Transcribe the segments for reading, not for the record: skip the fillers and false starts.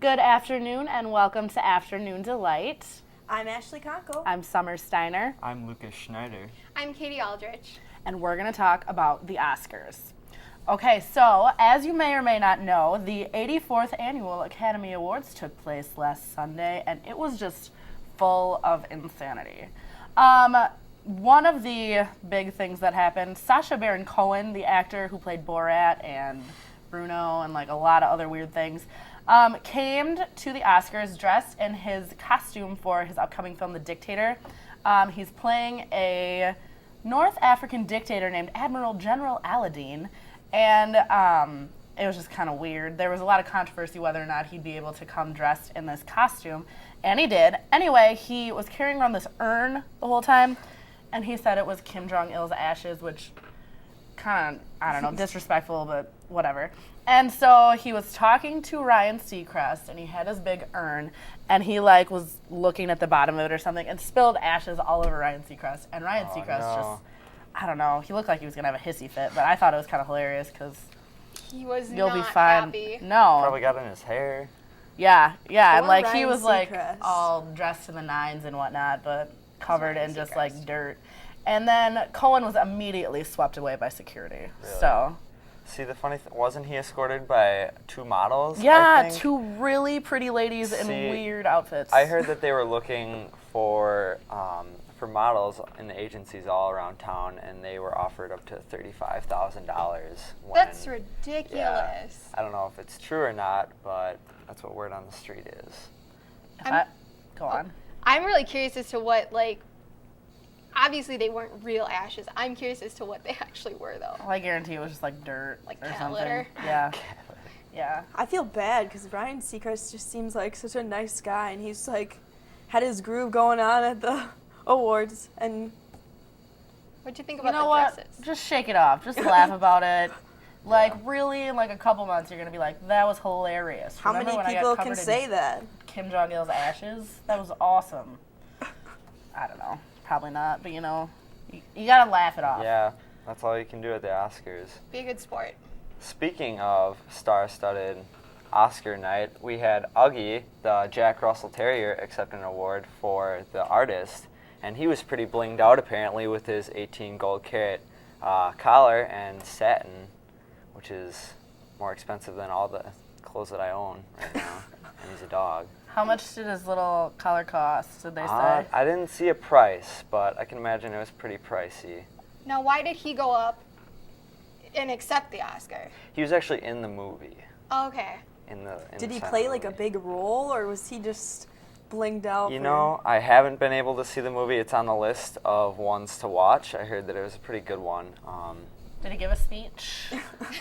Good afternoon and welcome to Afternoon Delight. I'm Ashley Konkel. I'm Sommer Steiner. I'm Lucas Schneider. I'm Katie Aldrich. And we're going to talk about the Oscars. Okay, so as you may or may not know, the 84th Annual Academy Awards took place last Sunday, and it was just full of insanity. One of the big things that happened, Sacha Baron Cohen, the actor who played Borat and Bruno and like a lot of other weird things, came to the Oscars dressed in his costume for his upcoming film, The Dictator. He's playing a North African dictator named Admiral General Aladdin, and it was just kind of weird. There was a lot of controversy whether or not he'd be able to come dressed in this costume, and he did. Anyway, he was carrying around this urn the whole time, and he said it was Kim Jong-il's ashes, which kind of, I don't know, disrespectful, but whatever. And so he was talking to Ryan Seacrest, and he had his big urn, and he was looking at the bottom of it or something, and spilled ashes all over Ryan Seacrest. And Ryan Seacrest just, I don't know, he looked like he was gonna have a hissy fit, but I thought it was kind of hilarious because He was you'll not be fine. happy. No. Probably got in his hair. Yeah, and Poor he Ryan was Seacrest. all dressed to the nines and whatnot, but covered in just Seacrest. dirt. And then Cohen was immediately swept away by security. Really? So. See, the funny thing, wasn't he escorted by two models? I Yeah, think? two really pretty ladies in See, weird outfits. I heard that they were looking for models in the agencies all around town, and they were offered up to $35,000. That's ridiculous. Yeah, I don't know if it's true or not, but that's what word on the street is. Go on. I'm really curious as to what, obviously they weren't real ashes. I'm curious as to what they actually were, though. Well, I guarantee it was just dirt Like or cat something. litter? Yeah. Yeah. I feel bad because Ryan Seacrest just seems like such a nice guy, and he's had his groove going on at the awards. And What'd you think You about know the what? dresses? Just shake it off. Just laugh about it. Really, in a couple months, you're going to be like, that was hilarious. how Remember many when I got people can covered in say that? Kim Jong-il's ashes? That was awesome. I don't know. Probably not, but you got to laugh it off. Yeah, that's all you can do at the Oscars. Be a good sport. Speaking of star-studded Oscar night, we had Uggy, the Jack Russell Terrier, accept an award for the artist, and he was pretty blinged out apparently with his 18 gold carat collar and satin, which is more expensive than all the clothes that I own right now, and he's a dog. How much did his little collar cost, did they say? I didn't see a price, but I can imagine it was pretty pricey. Now, why did he go up and accept the Oscar? He was actually in the movie. Oh, okay. Did the he silent play a movie. big role, or was he just blinged out? You for- know, I haven't been able to see the movie. It's on the list of ones to watch. I heard that it was a pretty good one. Did he give a speech?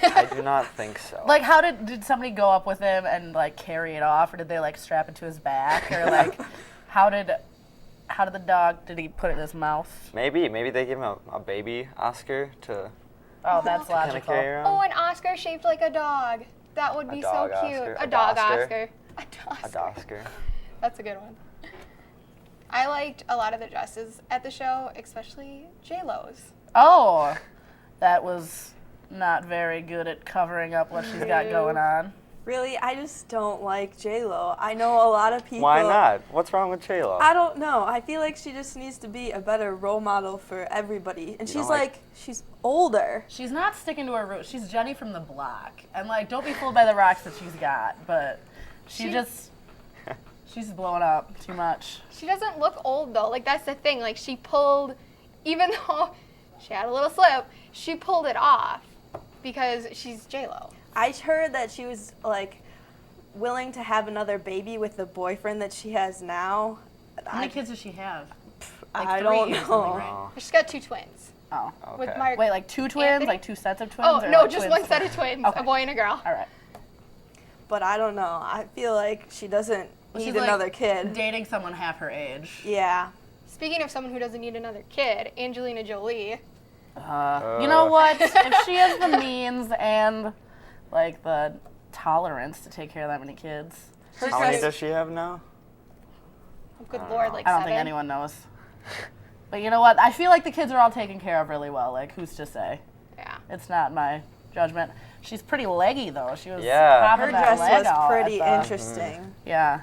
I do not think so. How did somebody go up with him and carry it off, or did they strap it to his back, or how did the dog, did he put it in his mouth? Maybe they give him a baby Oscar to Oh, that's kind of logical. carry around. Oh, an Oscar shaped like a dog. That would A be dog so cute. Oscar. A A dog Oscar. Oscar. A A Oscar. Oscar. That's a good one. I liked a lot of the dresses at the show, especially J-Lo's. Oh, that was not very good at covering up what she's got going on. Really, I just don't like J-Lo. I know a lot of people. Why not? What's wrong with J-Lo? I don't know. I feel like she just needs to be a better role model for everybody. And You she's don't she's older. She's not sticking to her roots. She's Jenny from the block. And don't be fooled by the rocks that she's got, but she's blowing up too much. She doesn't look old, though. That's the thing. She pulled, even though she had a little slip, she pulled it off because she's J-Lo. I heard that she was willing to have another baby with the boyfriend that she has now. How many kids does she have? I three don't or something, know. right? She's got two twins. Oh. With Okay. Mark. Wait, two twins? Anthony? Two sets of twins? Oh, or no, just twins? one set of twins. Okay. A boy and a girl. All right. But I don't know. I feel like she doesn't Well, need she's, another kid. Dating someone half her age. Yeah. Speaking of someone who doesn't need another kid, Angelina Jolie. You know what? If she has the means and the tolerance to take care of that many kids, How many does she have now? Oh, good I don't lord, know. like I don't 7. think anyone knows. But you know what? I feel like the kids are all taken care of really well. Who's to say? Yeah. It's not my judgment. She's pretty leggy though. She was Yeah. popping Her that dress leg was out pretty at the- interesting. Yeah.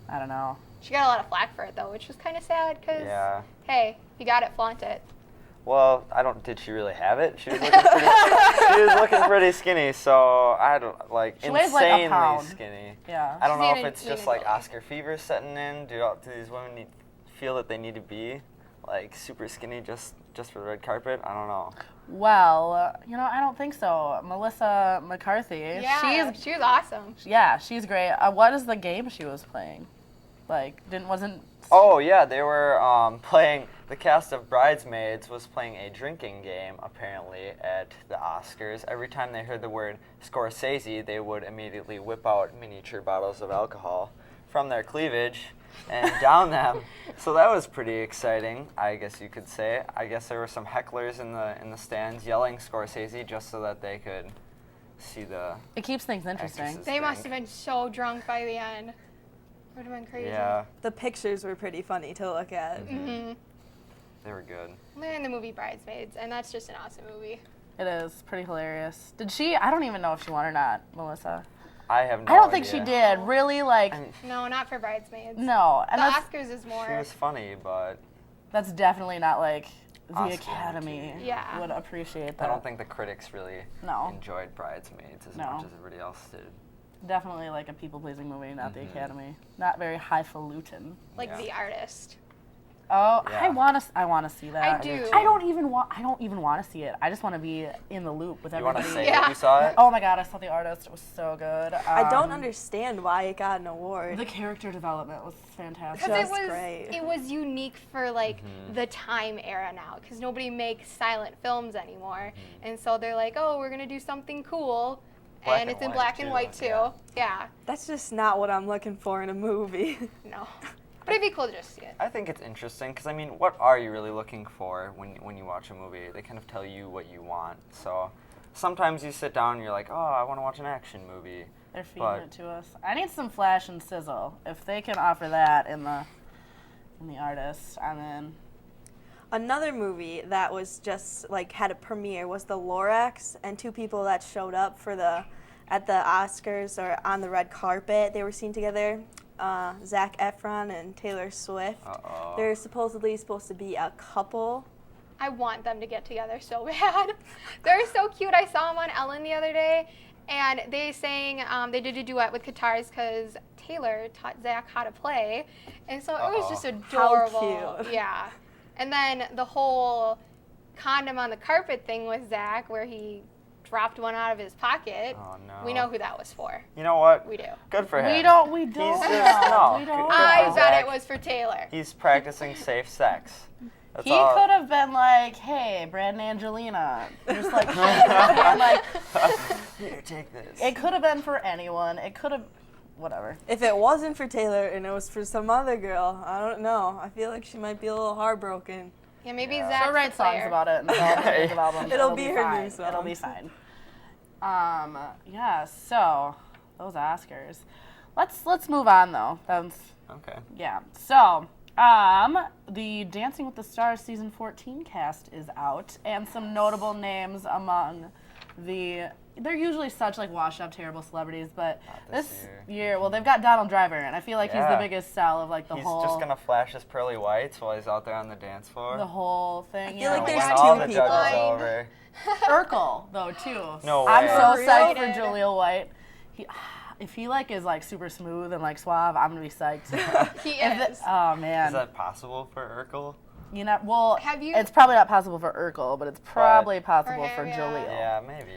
I don't know. She got a lot of flack for it though, which was kind of sad because, Yeah. hey, you got it, flaunt it. Well, did she really have it? She was looking pretty, she was looking pretty skinny, so I don't, like, She weighs like a insanely pound. skinny. Yeah. I don't She's know leaning- if it's just leaning like really. Oscar fever setting in. Do these women feel that they need to be like super skinny just for the red carpet? I don't know. Well, I don't think so. Melissa McCarthy. Yeah, she was awesome. She's great. What is the game she was playing? Like, wasn't. Oh yeah, they were playing. The cast of Bridesmaids was playing a drinking game apparently at the Oscars. Every time they heard the word Scorsese, they would immediately whip out miniature bottles of alcohol from their cleavage and down them. So that was pretty exciting, I guess you could say. I guess there were some hecklers in the stands yelling Scorsese just so that they could see the It keeps things interesting. actresses They must have drink. been so drunk by the end. Would have been crazy. Yeah, The pictures were pretty funny to look at. Mm-hmm. they were good. They're in the movie Bridesmaids, and that's just an awesome movie. It is pretty hilarious. Did she? I don't even know if she won or not, Melissa. I have no I don't think she idea. did. Really, like, I mean, No, not for Bridesmaids. no. The And that's, Oscars is more. she was funny, but that's definitely not like the Oscar Academy Yeah. would appreciate that. I don't think the critics really No. enjoyed Bridesmaids as No. much as everybody else did. Definitely like a people-pleasing movie, not the Mhm. Academy. Not very highfalutin. Like Yeah. The Artist. Oh, Yeah. I want to see that. I do. I don't even want to see it. I just want to be in the loop with You want everybody. to say Yeah. that you saw it? Oh my god, I saw The Artist. It was so good. I don't understand why it got an award. The character development was fantastic. Because Just great. it was unique for like the time era now, because nobody makes silent films anymore, and so they're like, oh, we're gonna do something cool, Black and and it's in white, black and too, white too. yeah. Yeah, That's just not what I'm looking for in a movie. no, but it'd be cool to just see it. I think it's interesting because, I mean, what are you really looking for when you watch a movie? They kind of tell you what you want. So sometimes you sit down and you're like, oh, I want to watch an action movie. They're feeding But- it to us. I need some flash and sizzle. If they can offer that in the Artist, I'm in. Another movie that was just like had a premiere was The Lorax, and two people that showed up at the Oscars or on the red carpet. They were seen together, Zac Efron and Taylor Swift. Uh-oh. They're supposedly supposed to be a couple. I want them to get together so bad. They're so cute. I saw them on Ellen the other day, and they sang, they did a duet with guitars because Taylor taught Zach how to play, and so it was just How adorable. cute. Yeah. And then the whole condom on the carpet thing with Zach, where he dropped one out of his pocket. Oh, no. We know who that was for. You know what? We do. Good for him. We don't. He's know. just, no. We don't. Good I for bet Zach. it was for Taylor. He's practicing safe sex. That's He all. could have been like, "Hey, Brad and Angelina," just like, like Here, take this. it could have been for anyone. It could have, whatever. If it wasn't for Taylor and it was for some other girl, I don't know. I feel like she might be a little heartbroken. Yeah, maybe Yeah. Zach's She'll write the songs player. about it and sell millions of albums. It'll be her fine. new song. It'll be fine. Yeah. So those Oscars. Let's move on though. That's Okay. yeah. So the Dancing with the Stars season 14 cast is out, and some notable names among they're usually such like washed up terrible celebrities, but Not this year, well, they've got Donald Driver, and I feel like he's Yeah. the biggest sell of like the He's whole just gonna flash his pearly whites while he's out there on the dance floor. the whole thing. feel like when there's all two the people. judges over. Urkel though too. No I'm way. so Really? psyched for Jaleel White. If he like is like super smooth and like suave, I'm gonna be psyched. He If is. it- oh man. Is that possible for Urkel? You know, well, Have you- it's probably not possible for Urkel, but it's probably possible For for him, Jaleel. Yeah, maybe.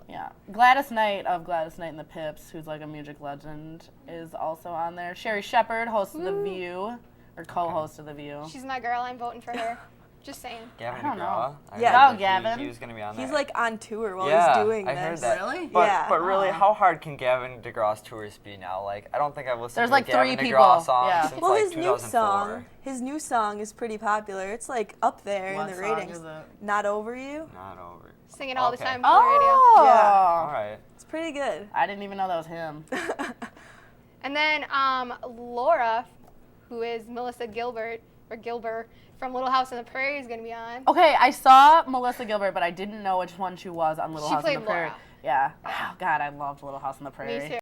Yeah. Gladys Knight of Gladys Knight and the Pips, who's like a music legend, is also on there. Sherry Shepherd, host of The View, or co-host of The View. She's my girl. I'm voting for her. Just saying. Gavin I don't know. DeGraw. I Yeah. heard Oh, that Gavin. He was gonna be on there. He's like on tour while yeah, he's doing I this. heard that. Really? But, Yeah. but really, Oh. how hard can Gavin DeGraw's tours be now? Like, I don't think I've listened There's to like a Gavin three DeGraw people, song yeah. since Well, like his new 2004. song is pretty popular. It's like up there What in the song ratings. is it? Not Over You. Not over. Sing it all the Okay. time on the radio. Oh! All right. It's pretty good. I didn't even know that was him. And then Laura, who is Melissa Gilbert, or Gilbert from Little House on the Prairie is going to be on. Okay, I saw Melissa Gilbert, but I didn't know which one she was on Little She House on the played Prairie. Laura. Yeah. Oh, God, I loved Little House on the Prairie. Me too.